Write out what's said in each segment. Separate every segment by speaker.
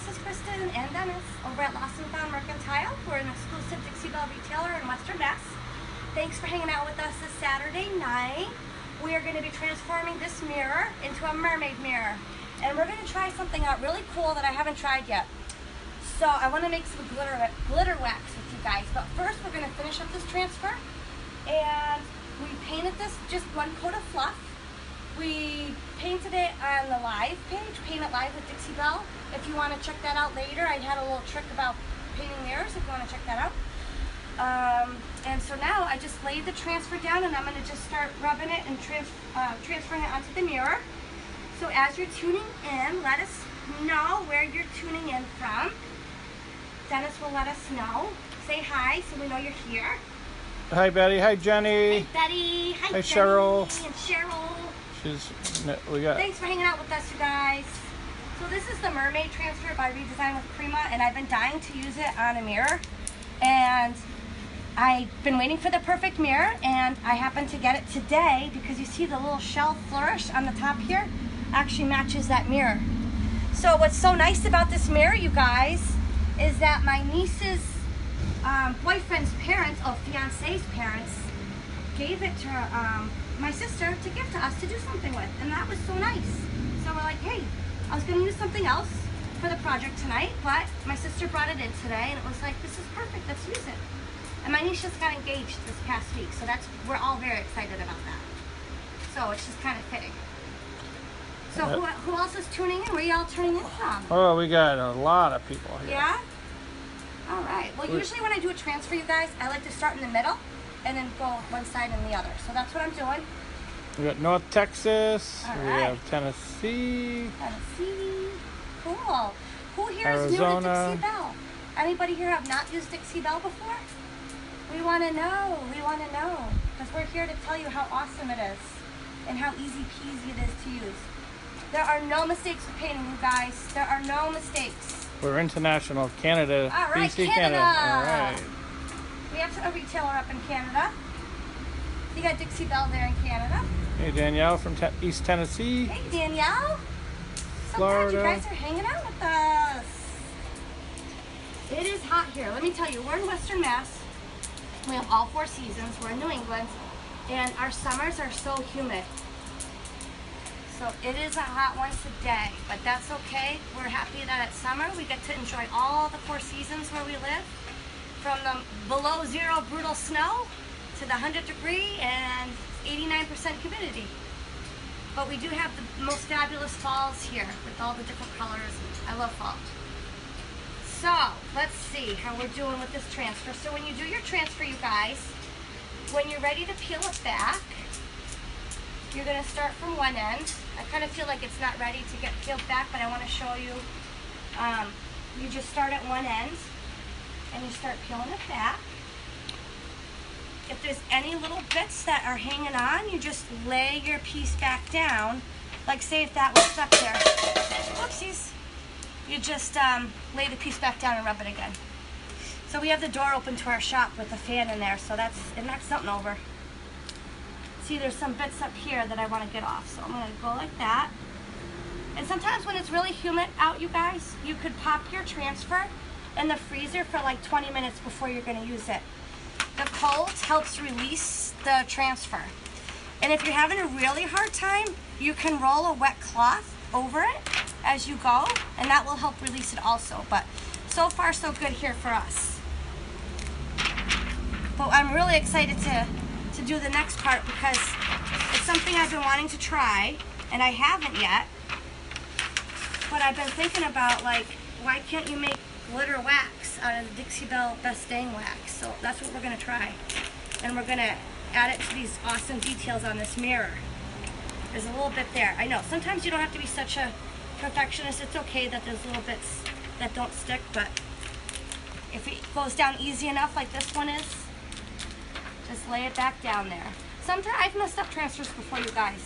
Speaker 1: is Kristen and Dennis over at Lost and Found Mercantile. We're an exclusive Dixie Belle retailer in Western Mass. Thanks for hanging out with us this Saturday night. We are going to be transforming this mirror into a mermaid mirror. And we're going to try something out really cool that I haven't tried yet. So I want to make some glitter wax with you guys. But first we're going to finish up this transfer. And we painted this just one coat of fluff. We painted it on the live page, Paint It Live with Dixie Belle. If you want to check that out later, I had a little trick about painting mirrors if you want to check that out. And so now I just laid the transfer down and I'm going to just start rubbing it and transferring it onto the mirror. So as you're tuning in, let us know where you're tuning in from. Dennis will let us know. Say hi so we know you're here.
Speaker 2: Hi Betty, hi Jenny.
Speaker 1: Hi Betty, hi Jenny.
Speaker 2: Cheryl.
Speaker 1: And Cheryl. Thanks for hanging out with us, you guys. So this is the Mermaid transfer by Redesign with Prima, and I've been dying to use it on a mirror. And I've been waiting for the perfect mirror, and I happened to get it today because you see the little shell flourish on the top here actually matches that mirror. So what's so nice about this mirror, you guys, is that my niece's boyfriend's parents, fiance's parents, gave it to my sister to give to us to do something with, and that was so nice. So we're like, hey, I was going to use something else for the project tonight, but my sister brought it in today, and it was like, this is perfect, let's use it. And my niece just got engaged this past week, so we're all very excited about that. So it's just kind of fitting. So who else is tuning in? Where are y'all tuning in from?
Speaker 2: Oh, we got a lot of people here.
Speaker 1: Yeah? All right. Well, usually when I do a transfer, you guys, I like to start in the middle and then go one side and the other. So that's what I'm doing.
Speaker 2: We got North Texas.
Speaker 1: All
Speaker 2: we
Speaker 1: right.
Speaker 2: have Tennessee.
Speaker 1: Tennessee. Cool. Who here is
Speaker 2: Arizona.
Speaker 1: new to Dixie Belle? Anybody here have not used Dixie Belle before? We want to know. We want to know. Because we're here to tell you how awesome it is and how easy peasy it is to use. There are no mistakes with painting, you guys. There are no mistakes.
Speaker 2: We're international. Canada.
Speaker 1: All right,
Speaker 2: BC,
Speaker 1: Canada.
Speaker 2: All right.
Speaker 1: We have a retailer up in Canada. You got Dixie Belle there in Canada.
Speaker 2: Hey, Danielle from East Tennessee.
Speaker 1: Hey, Danielle. So
Speaker 2: Florida.
Speaker 1: glad you guys are hanging out with us. It is hot here. Let me tell you, we're in Western Mass. We have all 4 seasons. We're in New England. And our summers are so humid. So it is a hot one today, but that's okay. We're happy that it's summer. We get to enjoy all the 4 seasons where we live. From the below zero brutal snow to the 100-degree and 89% humidity. But we do have the most fabulous falls here with all the different colors. I love fall. So let's see how we're doing with this transfer. So when you do your transfer, you guys, when you're ready to peel it back, you're going to start from one end. I kind of feel like it's not ready to get peeled back, but I want to show you. You just start at one end and you start peeling it back. If there's any little bits that are hanging on, you just lay your piece back down. Like say if that was stuck there. Whoopsies. You just lay the piece back down and rub it again. So we have the door open to our shop with a fan in there, so it knocks something over. See, there's some bits up here that I want to get off, so I'm going to go like that. And sometimes when it's really humid out, you guys, you could pop your transfer in the freezer for like 20 minutes before you're going to use it. The cold helps release the transfer. And if you're having a really hard time, you can roll a wet cloth over it as you go, and that will help release it also. But so far, so good here for us. But I'm really excited to do the next part because it's something I've been wanting to try and I haven't yet, but I've been thinking about, like, why can't you make glitter wax out of the Dixie Belle Best Dang wax? So that's what we're going to try, and we're going to add it to these awesome details on this mirror. There's a little bit there. I know sometimes you don't have to be such a perfectionist. It's okay that there's little bits that don't stick, but if it goes down easy enough like this one is, just lay it back down there. Sometimes I've messed up transfers before, you guys.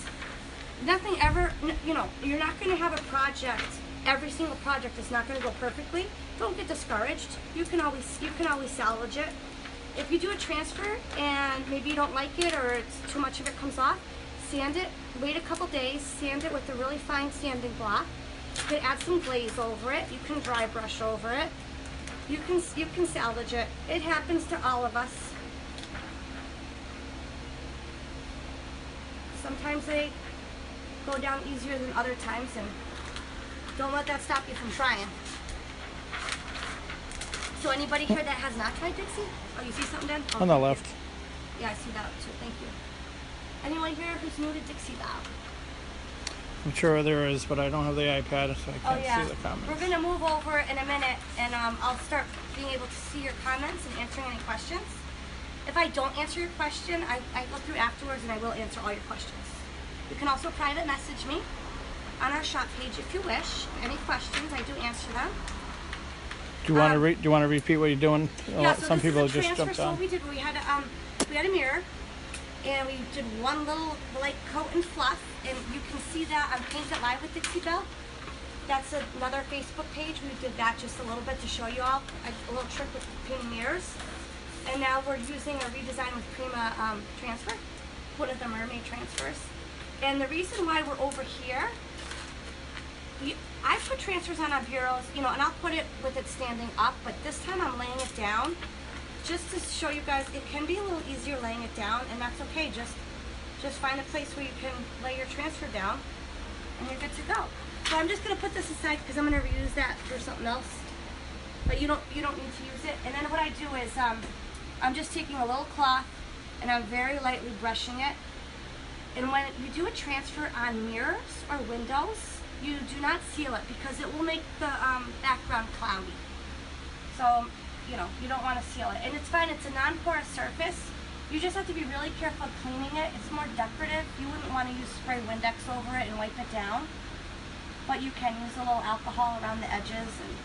Speaker 1: Nothing ever, you know, you're not going to have a project. Every single project is not going to go perfectly. Don't get discouraged. You can always salvage it. If you do a transfer and maybe you don't like it or it's too much of it comes off, sand it, wait a couple days, sand it with a really fine sanding block, You can add some glaze over it. You can dry brush over it. You can salvage it. It happens to all of us. Sometimes they go down easier than other times, and don't let that stop you from trying. So anybody here that has not tried Dixie? Oh, you see something, Dan? Oh,
Speaker 2: On the left.
Speaker 1: yeah, I see that too. Thank you. Anyone here who's new to Dixie Belle?
Speaker 2: I'm sure there is, but I don't have the iPad, so I can't see the comments.
Speaker 1: We're gonna move over in a minute, and I'll start being able to see your comments and answering any questions. If I don't answer your question, I go through afterwards and I will answer all your questions. You can also private message me on our shop page if you wish. Any questions, I do answer them.
Speaker 2: Do you want to repeat what you're doing?
Speaker 1: Yeah, so
Speaker 2: some
Speaker 1: this
Speaker 2: people
Speaker 1: is a
Speaker 2: just
Speaker 1: transfer.
Speaker 2: jumped
Speaker 1: So
Speaker 2: on.
Speaker 1: what we did, we had a mirror, and we did one little light coat and fluff, and you can see that on Paint It Live with Dixie Belle. That's another Facebook page. We did that just a little bit to show you all a little trick with painting mirrors. And now we're using a redesign with Prima transfer, one of the Mermaid transfers. And the reason why we're over here, I put transfers on bureaus, you know, and I'll put it with it standing up, but this time I'm laying it down just to show you guys it can be a little easier laying it down, and that's okay. Just find a place where you can lay your transfer down and you're good to go. So I'm just gonna put this aside because I'm gonna reuse that for something else. But you don't need to use it. And then what I do is I'm just taking a little cloth and I'm very lightly brushing it. And when you do a transfer on mirrors or windows, you do not seal it because it will make the background cloudy. So, you know, you don't want to seal it. And it's fine, it's a non-porous surface. You just have to be really careful cleaning it. It's more decorative. You wouldn't want to use spray Windex over it and wipe it down. But you can use a little alcohol around the edges. And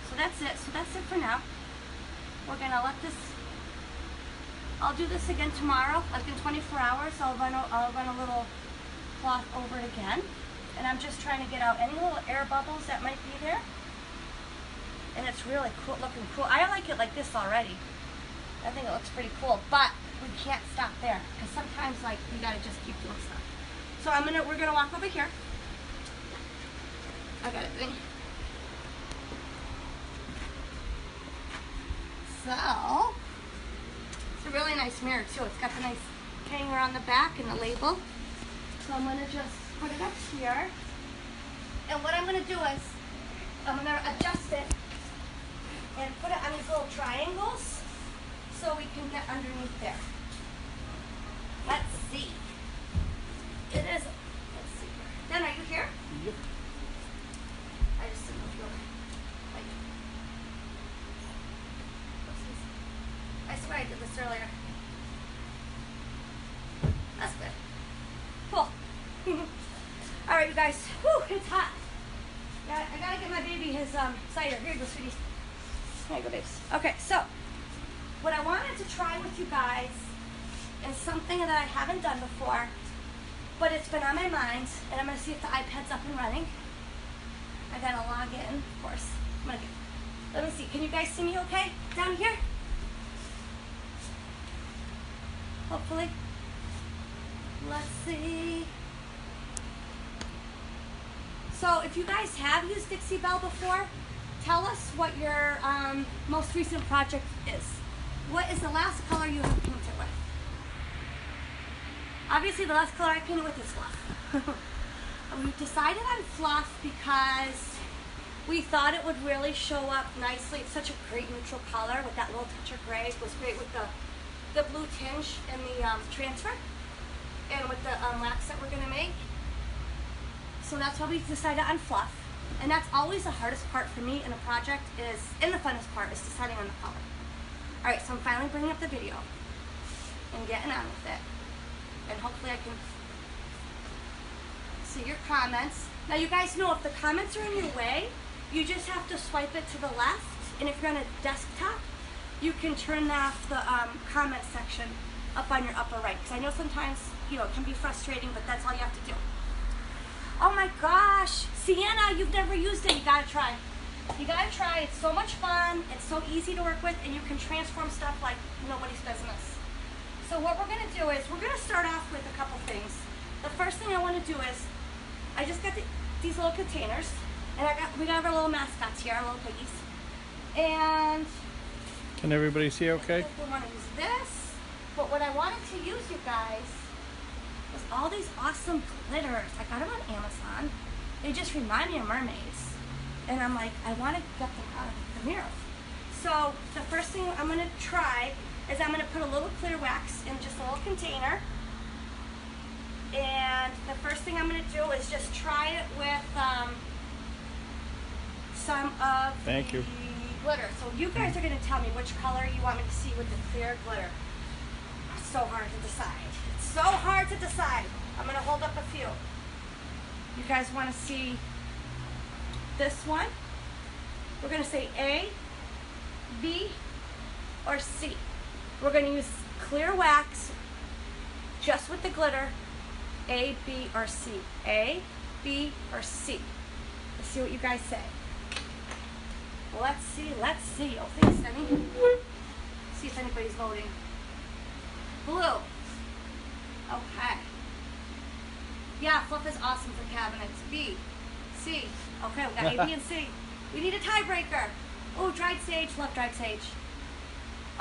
Speaker 1: so that's it. So that's it for now. We're going to let this, I'll do this again tomorrow, like in 24 hours. I'll run a little cloth over it again. And I'm just trying to get out any little air bubbles that might be there. And it's really cool, looking cool. I like it like this already. I think it looks pretty cool, but we can't stop there because sometimes, like, you gotta just keep doing stuff. So we're gonna walk over here. I got it. So it's a really nice mirror too. It's got the nice hanger on the back and the label. So I'm gonna just put it up here. And what I'm gonna do is I'm gonna adjust it and put it on these little triangles so we can get underneath there. Let's see. It is, let's see here. Dan, are you here?
Speaker 2: Yep.
Speaker 1: I just didn't know if you were. I swear I did this earlier. That's good. Cool. All right, you guys. Whew, it's hot. I gotta get my baby his cider. Here you go, sweetie. Here you go, babes. Okay, so what I wanted to try with you guys is something that I haven't done before, but it's been on my mind, and I'm gonna see if the iPad's up and running. I gotta log in, of course. Let me see. Can you guys see me okay down here? Hopefully. Let's see. So if you guys have used Dixie Belle before, tell us what your most recent project is. What is the last color you have painted with? Obviously the last color I painted with is fluff. We decided on fluff because we thought it would really show up nicely. It's such a great neutral color with that little touch of gray. It goes great with the blue tinge and the transfer and with the wax that we're gonna make. So that's why we decided on fluff. And that's always the hardest part for me in a project and the funnest part is deciding on the color. All right, so I'm finally bringing up the video and getting on with it. And hopefully I can see your comments. Now you guys know if the comments are in your way, you just have to swipe it to the left. And if you're on a desktop, you can turn off the comment section up on your upper right. Because I know sometimes, you know, it can be frustrating, but that's all you have to do. Oh my gosh, Sienna, you've never used it. You gotta try. You gotta try. It's so much fun. It's so easy to work with, and you can transform stuff like nobody's business. So what we're gonna do is we're gonna start off with a couple things. The first thing I want to do is I just got the these little containers, and we got our little mascots here, our little piggies. And
Speaker 2: Can everybody see okay?
Speaker 1: we want to use this, but what I wanted to use, you guys, was all these awesome glitters. I got them on Amazon. They just remind me of mermaids, and I'm like, I want to get them out of the mirror. So the first thing I'm going to try is I'm going to put a little clear wax in just a little container. And the first thing I'm going to do is just try it with some of the glitter. So you guys are going to tell me which color you want me to see with the clear glitter. It's so hard to decide. It's so hard to decide. I'm going to hold up a few. You guys want to see this one? We're going to say A, B, or C. We're going to use clear wax just with the glitter. A, B, or C. A, B, or C. Let's see what you guys say. Let's see. Oh, thanks, Denny. See if anybody's voting. Blue. Okay. Yeah, fluff is awesome for cabinets. B, C. Okay, we got A, B, and C. We need a tiebreaker. Oh, dried sage. Love dried sage.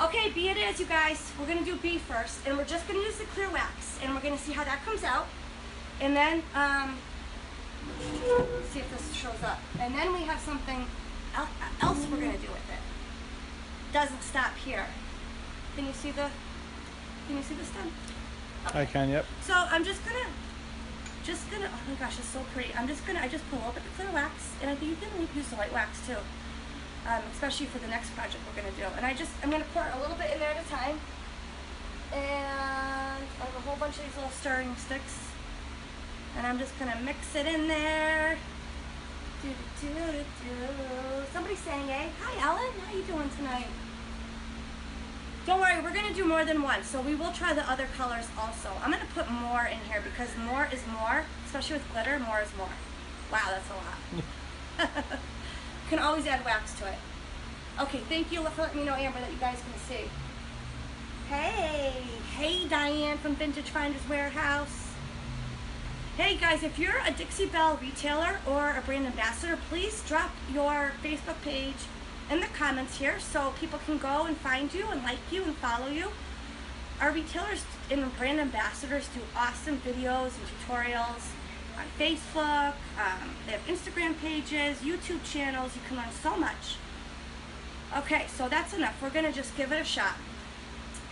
Speaker 1: Okay, B it is, you guys. We're going to do B first, and we're just going to use the clear wax, and we're going to see how that comes out. And then, see if this shows up. And then we have something else we're going to do with it. Doesn't stop here. Can you see the stem? Okay.
Speaker 2: I can, yep.
Speaker 1: So I'm just gonna, oh my gosh, it's so pretty. I just pull a little bit of clear wax, and I think you can use the white wax too. Especially for the next project we're going to do. And I'm going to pour a little bit in there at a time. And I have a whole bunch of these little stirring sticks. And I'm just going to mix it in there. Somebody's saying, hey, hi Ellen, how you doing tonight? Don't worry, we're going to do more than one. So we will try the other colors also. I'm going to put more in here because more is more. Especially with glitter, more is more. Wow, that's a lot. You can always add wax to it. Okay, thank you for letting me know, Amber, that you guys can see. Hey Diane from Vintage Finders Warehouse. Hey guys, if you're a Dixie Belle retailer or a brand ambassador, please drop your Facebook page in the comments here so people can go and find you and like you and follow you. Our retailers and brand ambassadors do awesome videos and tutorials on Facebook, they have Instagram pages, YouTube channels. You can learn so much. Okay, so that's enough. We're going to just give it a shot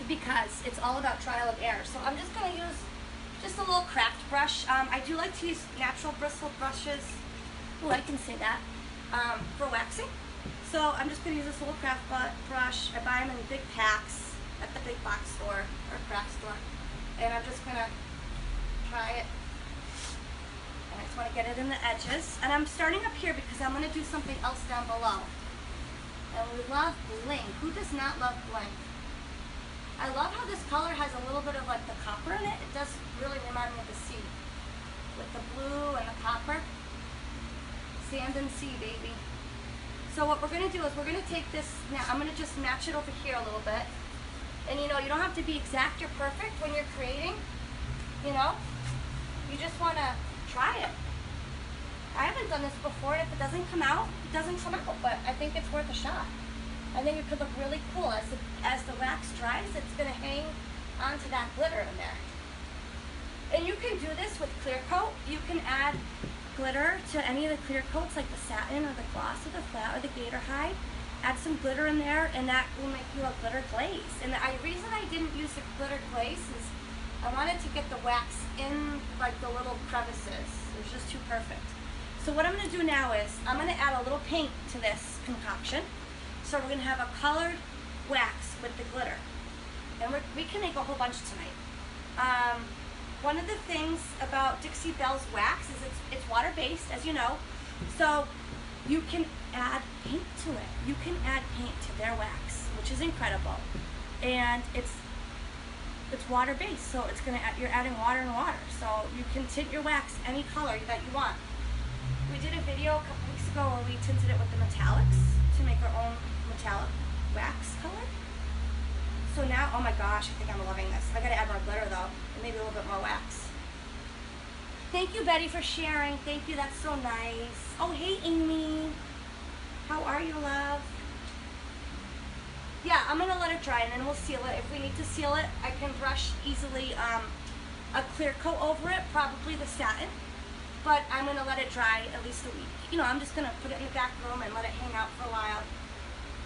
Speaker 1: because it's all about trial and error. So I'm just going to use just a little craft brush. I do like to use natural bristle brushes. Oh, I can say that. For waxing. So I'm just going to use this little craft brush. I buy them in big packs at the big box store or craft store. And I'm just going to try it. I just want to get it in the edges. And I'm starting up here because I'm going to do something else down below. And we love bling. Who does not love bling? I love how this color has a little bit of like the copper in it. It does really remind me of the sea. With the blue and the copper. Sand and sea, baby. So what we're going to do is we're going to take this, now I'm going to just match it over here a little bit. And you know, you don't have to be exact or perfect when you're creating. You know? You just want to try it. I haven't done this before, and if it doesn't come out, it doesn't come out, but I think it's worth a shot. I think it could look really cool. As the wax dries, it's going to hang onto that glitter in there. And you can do this with clear coat. You can add glitter to any of the clear coats, like the satin or the gloss or the flat or the gator hide. Add some glitter in there, and that will make you a glitter glaze. And the reason I didn't use the glitter glaze is I wanted to get the wax in like the little crevices. It was just too perfect. So what I'm going to do now is I'm going to add a little paint to this concoction. So we're going to have a colored wax with the glitter. And we can make a whole bunch tonight. One of the things about Dixie Belle's wax is it's water-based, as you know. So you can add paint to it. You can add paint to their wax, which is incredible. And it's water-based, so you're adding water and water. So you can tint your wax any color that you want. We did a video a couple weeks ago where we tinted it with the metallics to make our own metallic wax color. So now, oh my gosh, I think I'm loving this. I gotta add more glitter though, and maybe a little bit more wax. Thank you, Betty, for sharing. Thank you, that's so nice. Oh, hey, Amy. How are you, love? Yeah, I'm gonna let it dry and then we'll seal it. If we need to seal it, I can brush easily a clear coat over it, probably the satin. But I'm gonna let it dry at least a week. You know, I'm just gonna put it in the back room and let it hang out for a while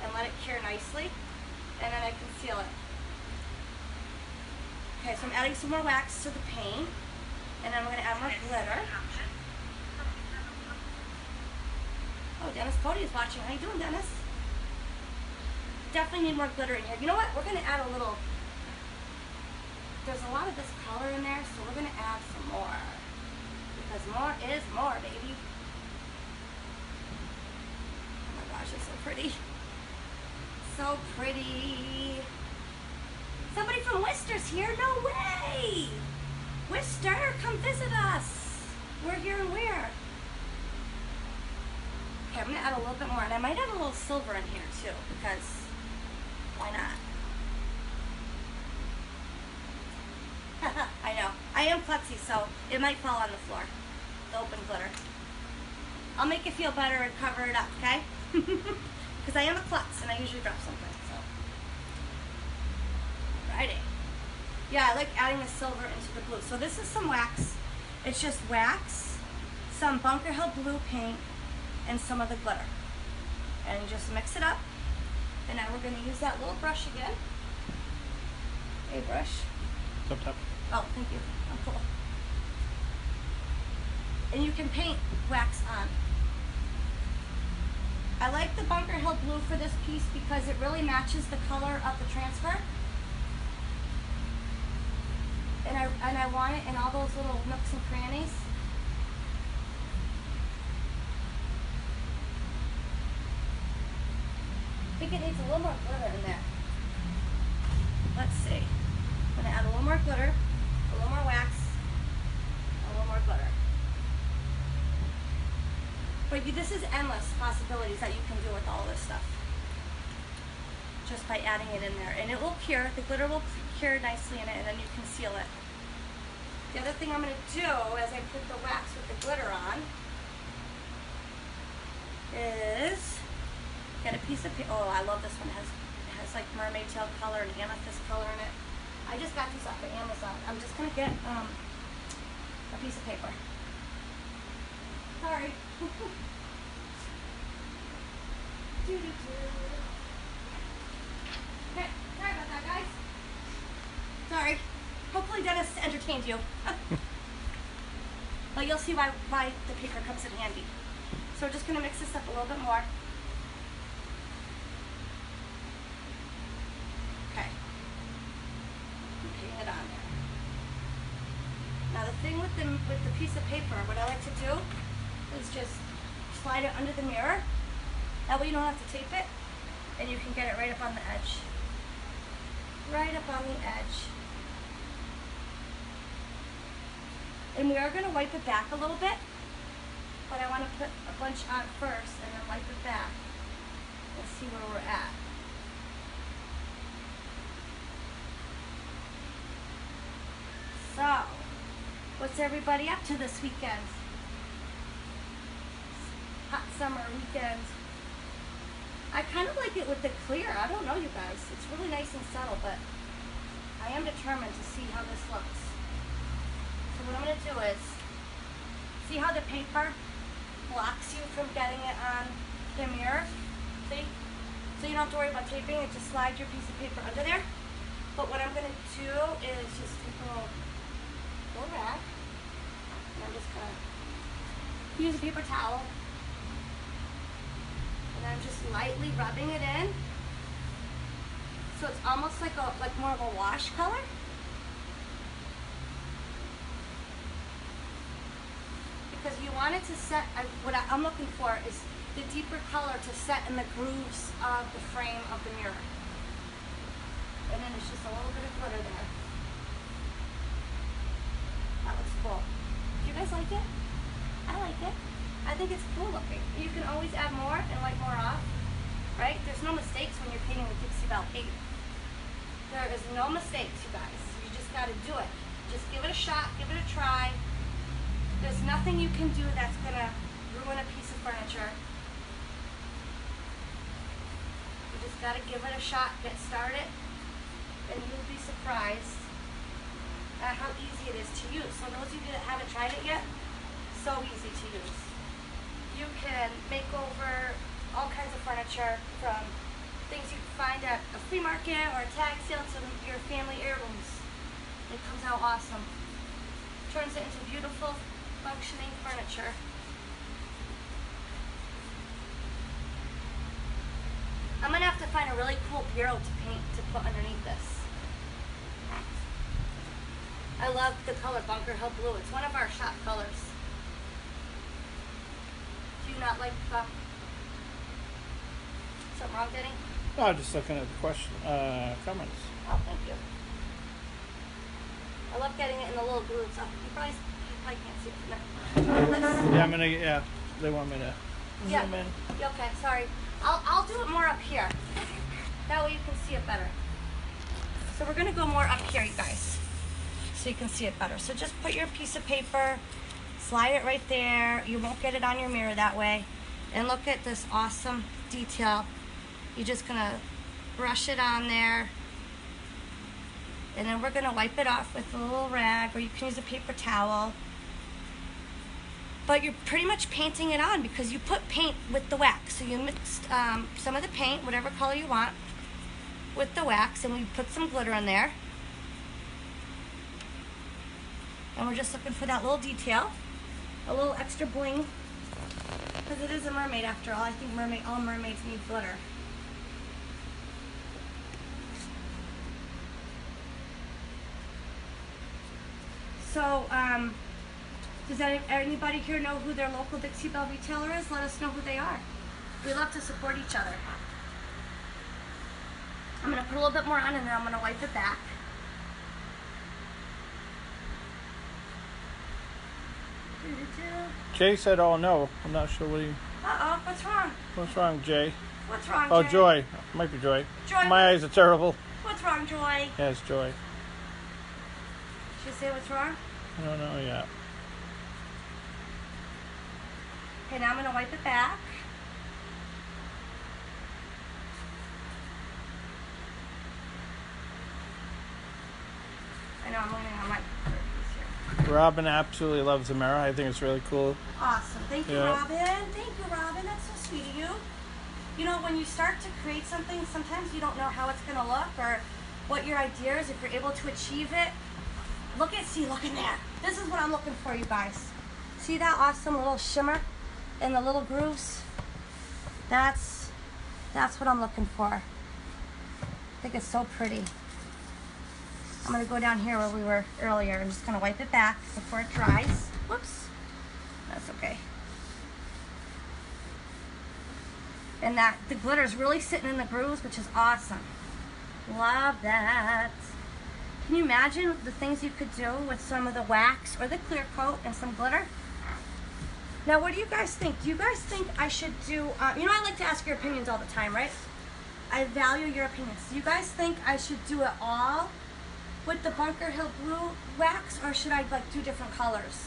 Speaker 1: and let it cure nicely, and then I can seal it. Okay, so I'm adding some more wax to the paint, and then I'm gonna add more glitter. Oh, Dennis Cody is watching. How you doing, Dennis? Definitely need more glitter in here. You know what? We're gonna add a little. There's a lot of this color in there, so we're gonna add some more. Because more is more, baby. Oh my gosh, it's so pretty. So pretty. Somebody from Worcester's here? No way! Worcester, come visit us. We're here and where? Okay, I'm gonna add a little bit more, and I might add a little silver in here too, because why not? I know. I am klutzy, so it might fall on the floor. The open glitter. I'll make you feel better and cover it up, okay? Because I am a klutz and I usually drop something, so. Alrighty. Yeah, I like adding the silver into the blue. So this is some wax. It's just wax, some Bunker Hill blue paint, and some of the glitter. And you just mix it up. And now we're gonna use that little brush again. Hey, brush.
Speaker 2: Top, top.
Speaker 1: Oh, thank you. Oh, cool. And you can paint wax on. I like the Bunker Hill blue for this piece because it really matches the color of the transfer. And I want it in all those little nooks and crannies. I think it needs a little more glitter in there. Let's see. I'm gonna add a little more glitter, a little more wax, a little more glitter. But this is endless possibilities that you can do with all this stuff. Just by adding it in there. And it will cure, the glitter will cure nicely in it, and then you can seal it. The other thing I'm gonna do as I put the wax with the glitter on is get a piece of paper. Oh, I love this one. It has like mermaid tail color and amethyst color in it. I just got these off of Amazon. I'm just gonna get a piece of paper. Sorry. Okay, sorry about that, guys. Sorry. Hopefully Dennis entertained you. But you'll see why the paper comes in handy. So we're just gonna mix this up a little bit more. Okay. Paint it on there. Now the thing with the piece of paper, what I like to do is just slide it under the mirror. That way you don't have to tape it, and you can get it right up on the edge. Right up on the edge. And we are going to wipe it back a little bit, but I want to put a bunch on first and then wipe it back and see where we're at. So, what's everybody up to this weekend? Hot summer weekend. I kind of like it with the clear. I don't know, you guys. It's really nice and subtle, but I am determined to see how this looks. So what I'm going to do is, see how the paper blocks you from getting it on the mirror? See? So you don't have to worry about taping it. Just slide your piece of paper under there. But what I'm going to do is just take a little rag, and I'm just going to use a paper towel, and I'm just lightly rubbing it in, so it's almost like more of a wash color. Because you want it to set, what I'm looking for is the deeper color to set in the grooves of the frame of the mirror. And then it's just a little bit of glitter there. That looks cool. Do you guys like it? I like it. I think it's cool looking. You can always add more and wipe more off, right? There's no mistakes when you're painting with Dixie Belle paint. There is no mistakes, you guys. You just got to do it. Just give it a shot, give it a try. There's nothing you can do that's gonna ruin a piece of furniture. You just gotta give it a shot, get started, and you'll be surprised at how easy it is to use. So those of you that haven't tried it yet, so easy to use. You can make over all kinds of furniture, from things you can find at a flea market or a tag sale to your family heirlooms. It comes out awesome. Turns it into beautiful, functioning furniture. I'm gonna have to find a really cool bureau to paint to put underneath this. I love the color Bunker Hill Blue. It's one of our shop colors. Do you not like something wrong, Denny?
Speaker 2: No, just looking at the comments.
Speaker 1: Oh, thank you. I love getting it in the little grooves. You probably can't see it from there.
Speaker 2: Yeah, they want me to zoom in.
Speaker 1: Yeah, okay, sorry. I'll do it more up here. That way you can see it better. So we're gonna go more up here, you guys, so you can see it better. So just put your piece of paper, slide it right there. You won't get it on your mirror that way. And look at this awesome detail. You're just gonna brush it on there. And then we're gonna wipe it off with a little rag, or you can use a paper towel. But you're pretty much painting it on because you put paint with the wax. So you mixed some of the paint, whatever color you want, with the wax, and we put some glitter in there. And we're just looking for that little detail, a little extra bling, because it is a mermaid after all. I think all mermaids need glitter. So, does anybody here know who their local Dixie Belle retailer is? Let us know who they are. We love to support each other. I'm going to put a little bit more on, and then I'm going to wipe it back.
Speaker 2: Jay said, "Oh no, I'm not sure what he."
Speaker 1: Uh-oh, what's wrong?
Speaker 2: What's wrong, Jay?
Speaker 1: What's wrong,
Speaker 2: Oh,
Speaker 1: Jay?
Speaker 2: Joy. Might be Joy.
Speaker 1: Joy.
Speaker 2: My eyes are terrible.
Speaker 1: What's wrong, Joy?
Speaker 2: Yeah, it's Joy.
Speaker 1: Should I say what's wrong?
Speaker 2: I don't know yet.
Speaker 1: Okay, now I'm going to wipe it back. I know I'm leaning on my piece here.
Speaker 2: Robin absolutely loves the mirror. I think it's really cool.
Speaker 1: Awesome. Thank you,
Speaker 2: Yeah.
Speaker 1: Robin. Thank you, Robin. That's so sweet of you. You know, when you start to create something, sometimes you don't know how it's going to look or what your idea is, if you're able to achieve it. Look in there. This is what I'm looking for, you guys. See that awesome little shimmer in the little grooves? That's what I'm looking for. I think it's so pretty. I'm going to go down here where we were earlier. I'm just going to wipe it back before it dries. Whoops. That's okay. And the glitter is really sitting in the grooves, which is awesome. Love that. Can you imagine the things you could do with some of the wax or the clear coat and some glitter? Now, what do you guys think? Do you guys think I should do, you know, I like to ask your opinions all the time, right? I value your opinions. Do you guys think I should do it all with the Bunker Hill Blue wax, or should I do different colors?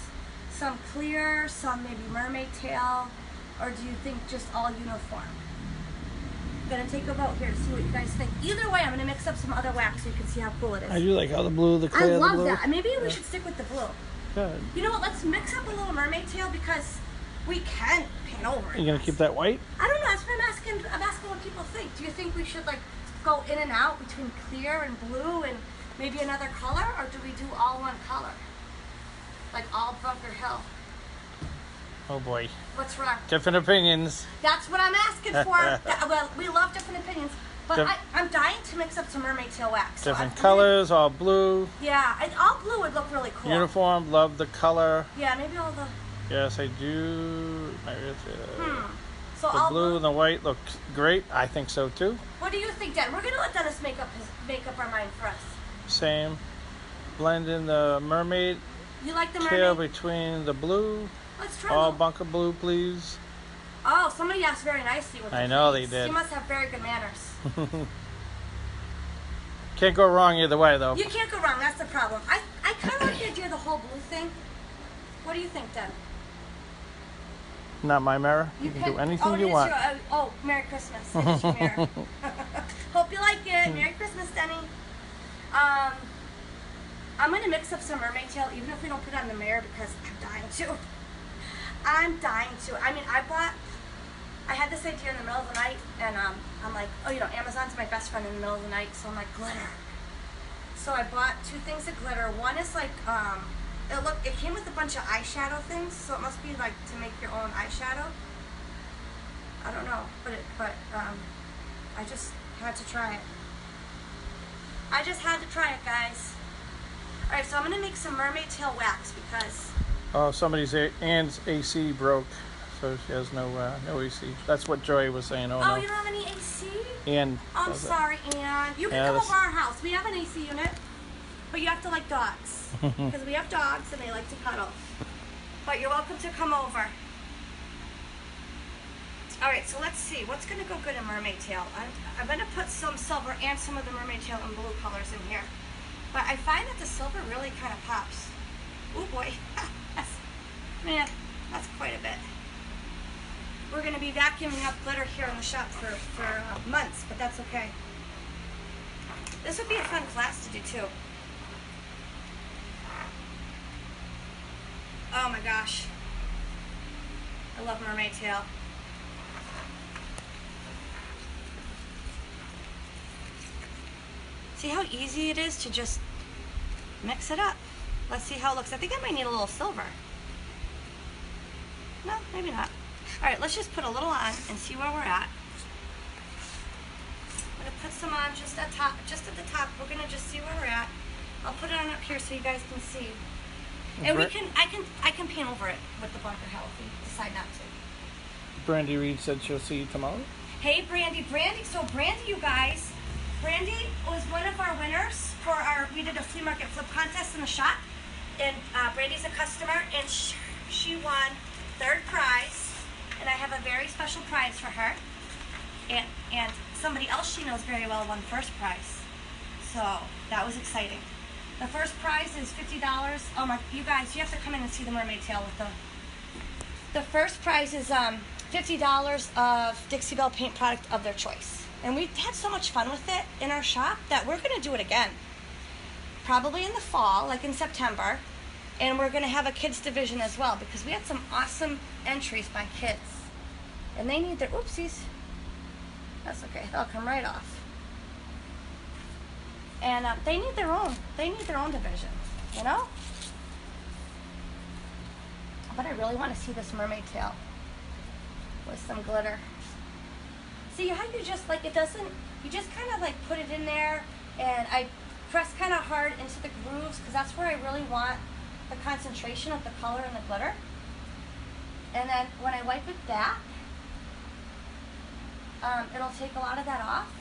Speaker 1: Some clear, some maybe mermaid tail, or do you think just all uniform? I'm gonna take a vote here to see what you guys think. Either way, I'm gonna mix up some other wax so you can see how cool it is.
Speaker 2: I do like how the blue, the clear,
Speaker 1: I love
Speaker 2: the blue.
Speaker 1: that. Maybe we should stick with the blue.
Speaker 2: Good.
Speaker 1: You know what? Let's mix up a little mermaid tail because we can paint over it.
Speaker 2: You gonna keep that white?
Speaker 1: I don't know. That's what I'm asking. I'm asking what people think. Do you think we should go in and out between clear and blue and maybe another color, or do we do all one color, like all Bunker Hill?
Speaker 2: Oh boy.
Speaker 1: What's wrong?
Speaker 2: Different opinions.
Speaker 1: That's what I'm asking for. Well, we love different opinions, but I'm dying to mix up some mermaid tail wax.
Speaker 2: Different colors, all blue.
Speaker 1: Yeah, and all blue would look really cool.
Speaker 2: Uniform, love the color.
Speaker 1: Yeah, maybe all the.
Speaker 2: Yes, I do.
Speaker 1: So
Speaker 2: the
Speaker 1: all
Speaker 2: blue and the white look great. I think so too.
Speaker 1: What do you think, Dan? We're gonna let Dennis make up our mind for us.
Speaker 2: Same. Blend in the mermaid
Speaker 1: You like the mermaid?
Speaker 2: tail between the blue.
Speaker 1: Let's try
Speaker 2: All
Speaker 1: the...
Speaker 2: bunker blue, please.
Speaker 1: Oh, somebody asked very nicely with the
Speaker 2: I know
Speaker 1: keys.
Speaker 2: they did.
Speaker 1: You must have very good manners.
Speaker 2: Can't go wrong either way, though.
Speaker 1: You can't go wrong. That's the problem. I kind of like the idea of the whole blue thing. What do you think then?
Speaker 2: Not my mirror. You can do anything you want.
Speaker 1: Merry Christmas. It is your mirror. Hope you like it. Merry Christmas, Denny. I'm going to mix up some mermaid tail, even if we don't put it on the mirror, because I'm dying to. I'm dying to. I mean, I had this idea in the middle of the night, and I'm like, oh, you know, Amazon's my best friend in the middle of the night, so I'm like, glitter. So I bought 2 things of glitter. One is like, it came with a bunch of eyeshadow things, so it must be like to make your own eyeshadow. I don't know, but I just had to try it. I just had to try it, guys. All right, so I'm gonna make some mermaid tail wax because.
Speaker 2: Oh, Ann's AC broke, so she has no AC. That's what Joy was saying.
Speaker 1: Oh,
Speaker 2: no.
Speaker 1: You don't have any AC?
Speaker 2: Ann.
Speaker 1: I'm sorry, Ann. You can come over our house. We have an AC unit, but you have to like dogs because we have dogs and they like to cuddle. But you're welcome to come over. All right, so let's see. What's going to go good in mermaid tail? I'm going to put some silver and some of the mermaid tail and blue colors in here. But I find that the silver really kind of pops. Oh boy, that's quite a bit. We're going to be vacuuming up glitter here in the shop for months, but that's okay. This would be a fun class to do too. Oh my gosh. I love mermaid tail. See how easy it is to just mix it up. Let's see how it looks. I think I might need a little silver. No, maybe not. All right, let's just put a little on and see where we're at. I'm gonna put some on just at the top. We're gonna just see where we're at. I'll put it on up here so you guys can see. And I can paint over it with the bunker hell if we decide not to.
Speaker 2: Brandy Reed said she'll see you tomorrow.
Speaker 1: Hey, Brandy. So Brandy, you guys, Brandy was one of our winners for we did a flea market flip contest in the shop. And Brandy's a customer, and she won 3rd prize. And I have a very special prize for her. And somebody else she knows very well won 1st prize. So that was exciting. The 1st prize is $50. Oh my, you guys, you have to come in and see the mermaid tail with the 1st prize is $50 of Dixie Belle paint product of their choice. And we had so much fun with it in our shop that we're going to do it again. Probably in the fall, like in September. And we're going to have a kids division as well because we had some awesome entries by kids. And they need their, oopsies. That's okay, they'll come right off. And they need their own division, you know? But I really want to see this mermaid tail with some glitter. See how you just like, it doesn't, you just kind of like put it in there and I press kind of hard into the grooves because that's where I really want the concentration of the color and the glitter. And then when I wipe it back, it'll take a lot of that off.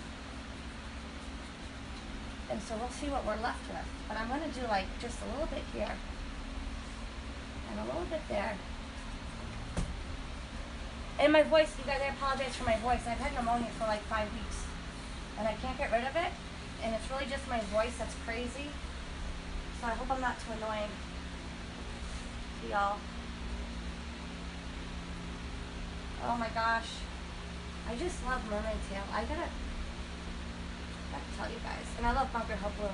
Speaker 1: And so we'll see what we're left with. But I'm going to do like just a little bit here and a little bit there. And my voice, you guys, I apologize for my voice. I've had pneumonia for like 5 weeks and I can't get rid of it. And it's really just my voice that's crazy. So I hope I'm not too annoying to y'all. Oh my gosh. I just love mermaid tail. I gotta tell you guys. And I love bunker hill blue.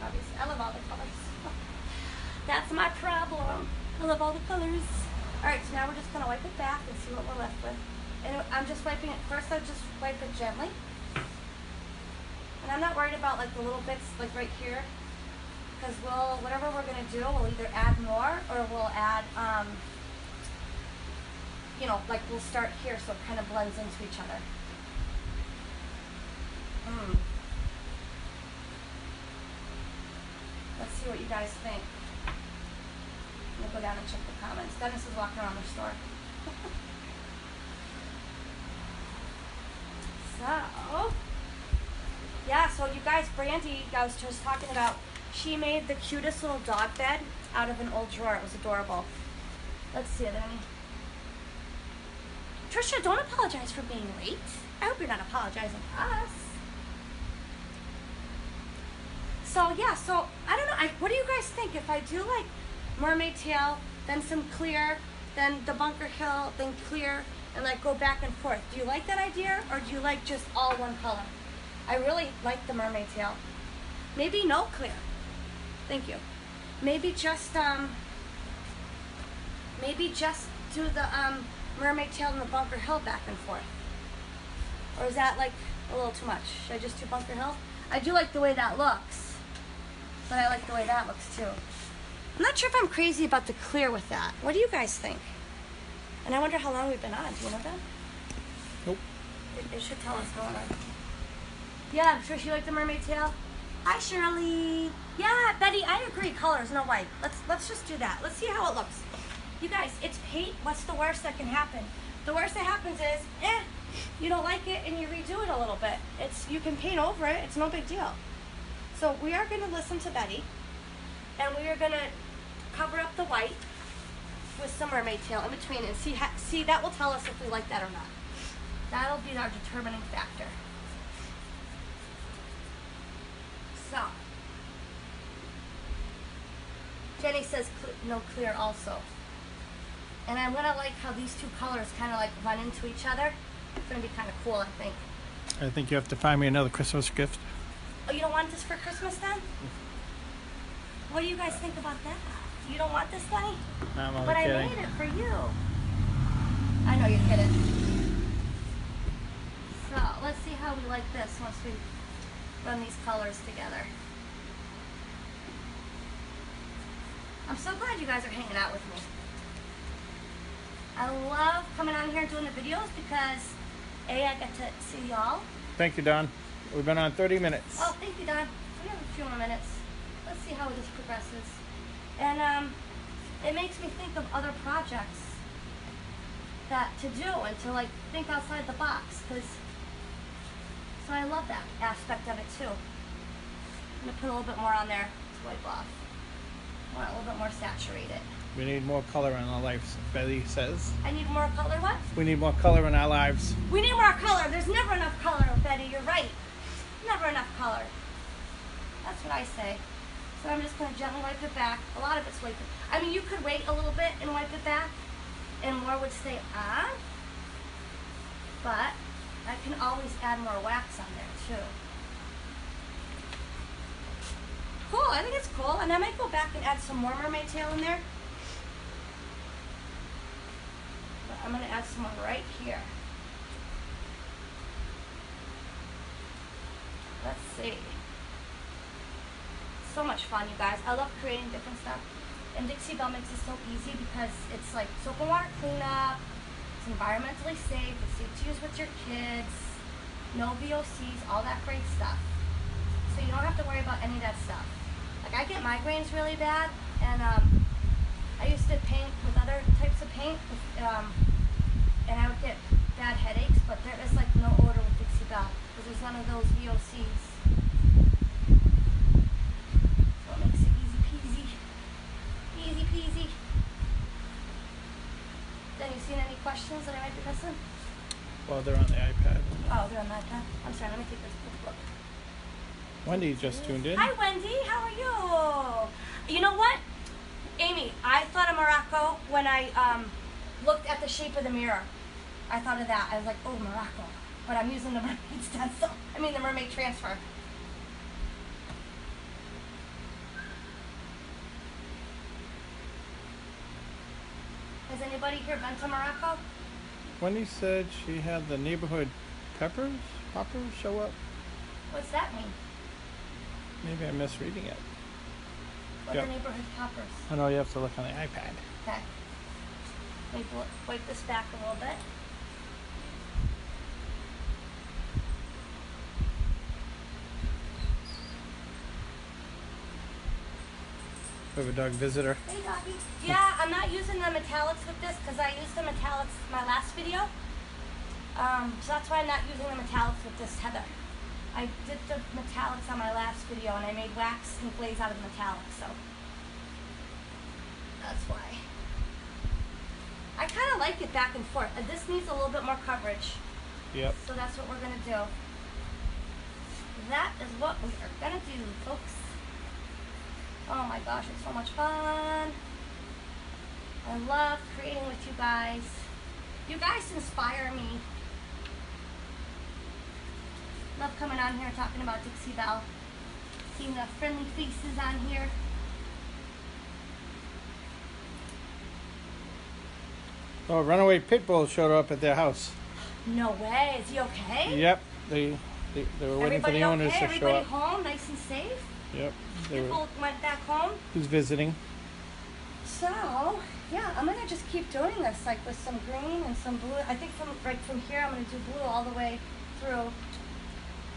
Speaker 1: Obviously. I love all the colors. That's my problem. I love all the colors. Alright, so now we're just gonna wipe it back and see what we're left with. And I'm just wiping it. First I just wipe it gently. And I'm not worried about like the little bits like right here. Because whatever we're gonna do, we'll either add more or we'll add you know, like we'll start here so it kind of blends into each other. Let's see what you guys think. I'm gonna go down and check the comments. Dennis is walking around the store. So, yeah, so you guys, Brandy, I was just talking about, she made the cutest little dog bed out of an old drawer. It was adorable. Let's see, are there any? Trisha, don't apologize for being late. I hope you're not apologizing to us. So yeah, so I don't know. What do you guys think if I do like mermaid tail then some clear, then the Bunker Hill, then clear, and like go back and forth. Do you like that idea, or do you like just all one color? I really like the mermaid tail. Maybe no clear. Thank you. Maybe just do the mermaid tail and the Bunker Hill back and forth. Or is that like a little too much? Should I just do Bunker Hill? I do like the way that looks, but I like the way that looks too. I'm not sure if I'm crazy about the clear with that. What do you guys think? And I wonder how long we've been on. Do you know that?
Speaker 2: Nope.
Speaker 1: It should tell us how long. Yeah, I'm sure she liked the mermaid tail. Hi, Shirley. Yeah, Betty, I agree. Colors, no white. Let's just do that. Let's see how it looks. You guys, it's paint. What's the worst that can happen? The worst that happens is, you don't like it and you redo it a little bit. You can paint over it. It's no big deal. So we are going to listen to Betty, and we are going to cover up the white with some mermaid tail in between, and see that will tell us if we like that or not. That'll be our determining factor. So, Jenny says no clear also. And I'm gonna like how these two colors kind of like run into each other. It's gonna be kind of cool, I think.
Speaker 2: I think you have to find me another Christmas gift.
Speaker 1: Oh, you don't want this for Christmas then? What do you guys think about that? You don't want this, Bunny?
Speaker 2: No, I'm only
Speaker 1: but
Speaker 2: kidding.
Speaker 1: I made it for you. I know you're kidding. So let's see how we like this once we run these colors together. I'm so glad you guys are hanging out with me. I love coming on here and doing the videos because I get to see y'all.
Speaker 2: Thank you, Don. We've been on 30 minutes.
Speaker 1: Oh, thank you, Don. We have a few more minutes. Let's see how this progresses. And it makes me think of other projects to do and to like think outside the box, so I love that aspect of it too. I'm gonna put a little bit more on there to wipe off. I want it a little bit more saturated.
Speaker 2: We need more color in our lives, Betty says.
Speaker 1: I need more color, what?
Speaker 2: We need more color in our lives.
Speaker 1: We need more color. There's never enough color, Betty. You're right. Never enough color. That's what I say. So I'm just going to gently wipe it back. A lot of it's wiped. I mean, you could wait a little bit and wipe it back, and more would stay on. But I can always add more wax on there, too. Cool. I think it's cool. And I might go back and add some more mermaid tail in there. But I'm going to add some more right here. Let's see. So much fun, you guys. I love creating different stuff. And Dixie Belle makes it so easy because it's like soap and water cleanup. It's environmentally safe. It's safe to use with your kids. No VOCs, all that great stuff. So you don't have to worry about any of that stuff. Like I get migraines really bad, and I used to paint with other types of paint, and I would get bad headaches, but there is like no odor with Dixie Belle because there's none of those VOCs. So it makes it easy peasy. Easy peasy. Then you seen any questions that I might be missing?
Speaker 2: Well, they're on the iPad.
Speaker 1: Oh, they're on that tab? I'm sorry, let me take this quick look.
Speaker 2: Wendy just tuned in.
Speaker 1: Hi, Wendy. How are you? You know what? Amy, I thought of Morocco when I looked at the shape of the mirror. I thought of that. I was like, oh, Morocco. But I'm using the mermaid stencil. I mean, the mermaid transfer. Has anybody here been to Morocco?
Speaker 2: Wendy said she had the neighborhood poppers show up.
Speaker 1: What's that mean?
Speaker 2: Maybe I'm misreading it.
Speaker 1: What
Speaker 2: Yep.
Speaker 1: are neighborhood poppers?
Speaker 2: I know you have to look on the iPad.
Speaker 1: Okay. Let me wipe this back a little bit.
Speaker 2: We have a dog visitor.
Speaker 1: Hey, doggy. Yeah, I'm not using the metallics with this because I used the metallics in my last video. So that's why I'm not using the metallics with this Heather. I did the metallics on my last video and I made wax and glaze out of the metallics, so that's why. I kind of like it back and forth. This needs a little bit more coverage.
Speaker 2: Yep.
Speaker 1: So that's what we're going to do. That is what we are going to do, folks. Oh my gosh, it's so much fun. I love creating with you guys. You guys inspire me. Love coming on here talking about Dixie Belle. Seeing the friendly faces on here.
Speaker 2: Oh, a runaway pit bull showed up at their house.
Speaker 1: No way. Is he okay?
Speaker 2: Yep. They were waiting for the owners to show
Speaker 1: Everybody
Speaker 2: up.
Speaker 1: home, nice and safe?
Speaker 2: Yep.
Speaker 1: People went back home?
Speaker 2: Who's visiting?
Speaker 1: So, yeah, I'm gonna just keep doing this, like with some green and some blue. I think from here, I'm gonna do blue all the way through,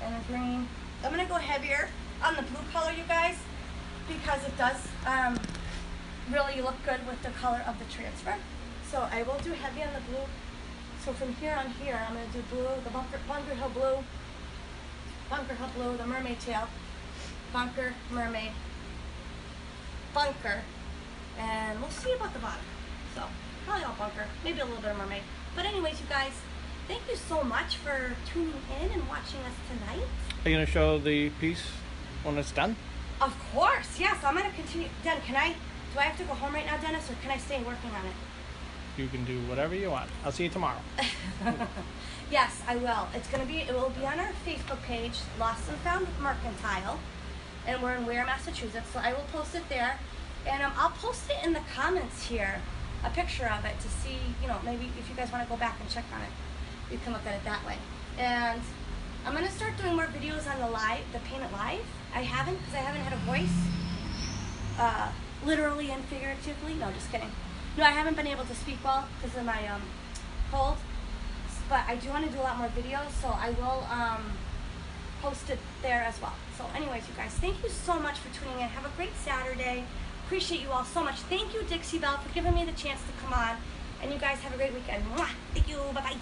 Speaker 1: and a green. I'm gonna go heavier on the blue color, you guys, because it does really look good with the color of the transfer. So I will do heavy on the blue. So from here on here, I'm gonna do blue, the Bunker Hill blue, the mermaid tail, bunker, mermaid, bunker. And we'll see about the bottom. So, probably all bunker, maybe a little bit of mermaid. But anyways, you guys, thank you so much for tuning in and watching us tonight.
Speaker 2: Are you going to show the piece when it's done?
Speaker 1: Of course, yes. I'm going to continue. Den, do I have to go home right now, Dennis, or can I stay working on it?
Speaker 2: You can do whatever you want. I'll see you tomorrow.
Speaker 1: Yes, I will. It will be on our Facebook page, Lost and Found Mercantile. And we're in Ware, Massachusetts, so I will post it there. And I'll post it in the comments here, a picture of it to see, maybe if you guys want to go back and check on it, you can look at it that way. And I'm going to start doing more videos on the Paint It Live. I haven't, because I haven't had a voice, literally and figuratively. No, just kidding. No, I haven't been able to speak well because of my cold. But I do want to do a lot more videos, so I will post it there as well. So anyways, you guys, thank you so much for tuning in. Have a great Saturday. Appreciate you all so much. Thank you, Dixie Belle, for giving me the chance to come on. And you guys have a great weekend. Mwah! Thank you. Bye-bye.